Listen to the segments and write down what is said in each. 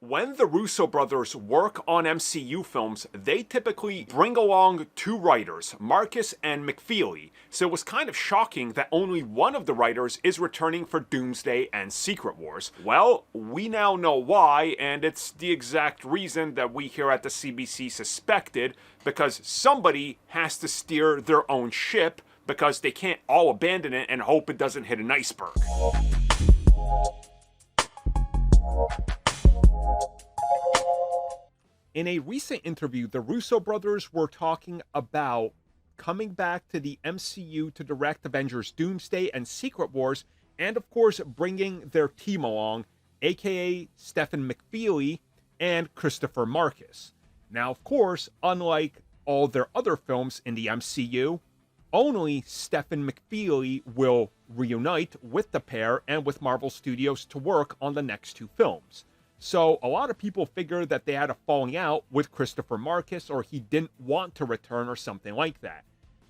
When the Russo brothers work on MCU films, they typically bring along two writers, Marcus and McFeely, so it was kind of shocking that only one of the writers is returning for Doomsday and Secret Wars. Well, we now know why, and it's the exact reason that we here at the CBC suspected, because somebody has to steer their own ship, because they can't all abandon it and hope it doesn't hit an iceberg. In a recent interview, the Russo brothers were talking about coming back to the MCU to direct Avengers Doomsday and Secret Wars, and of course bringing their team along, aka Stephen McFeely and Christopher Marcus. Now, of course, unlike all their other films in the MCU, only Stephen McFeely will reunite with the pair and with Marvel Studios to work on the next two films. So a lot of people figure that they had a falling out with Christopher Marcus, or he didn't want to return or something like that.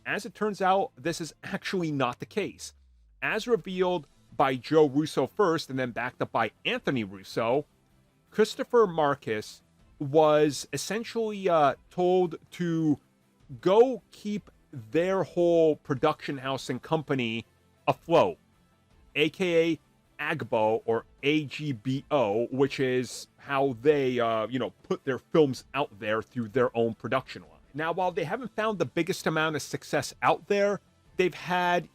As it turns out, this is actually not the case. As revealed by Joe Russo first and then backed up by Anthony Russo, Christopher Marcus was essentially told to go keep their whole production house and company afloat, aka AGBO or AGBO, which is how they, put their films out there through their own production line. Now, while they haven't found the biggest amount of success out there, they've had,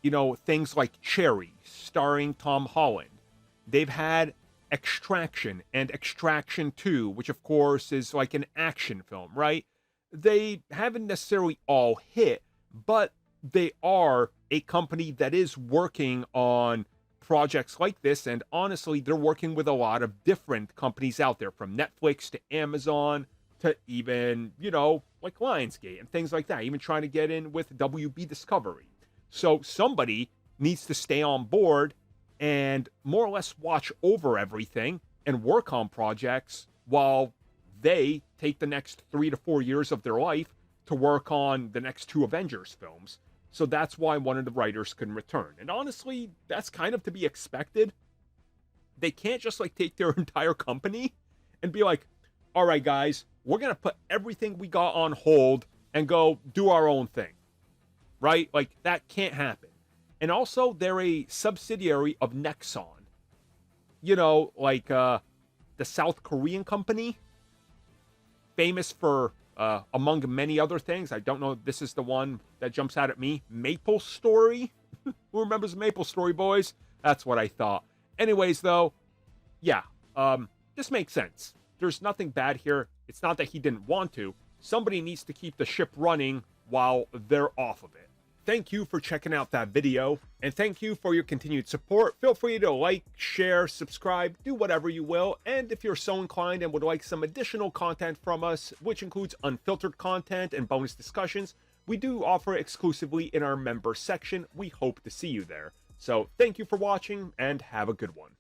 things like Cherry, starring Tom Holland. They've had Extraction and Extraction 2, which of course is like an action film, right? They haven't necessarily all hit, but they are a company that is working on projects like this, and honestly, they're working with a lot of different companies out there, from Netflix to Amazon to even, like Lionsgate and things like that, even trying to get in with WB Discovery. So somebody needs to stay on board and more or less watch over everything and work on projects while they take the next 3 to 4 years of their life to work on the next two Avengers films. So that's why one of the writers couldn't return. And honestly, that's kind of to be expected. They can't just take their entire company and be like, all right, guys, we're going to put everything we got on hold and go do our own thing. Right? That can't happen. And also, they're a subsidiary of Nexon. The South Korean company. Famous for, among many other things. I don't know if this is the one that jumps out at me. Maple Story? Who remembers Maple Story, boys? That's what I thought. Anyways, though, yeah, this makes sense. There's nothing bad here. It's not that he didn't want to. Somebody needs to keep the ship running while they're off of it. Thank you for checking out that video, and thank you for your continued support. Feel free to like, share, subscribe, do whatever you will, and if you're so inclined and would like some additional content from us, which includes unfiltered content and bonus discussions, we do offer exclusively in our member section. We hope to see you there. So thank you for watching, and have a good one.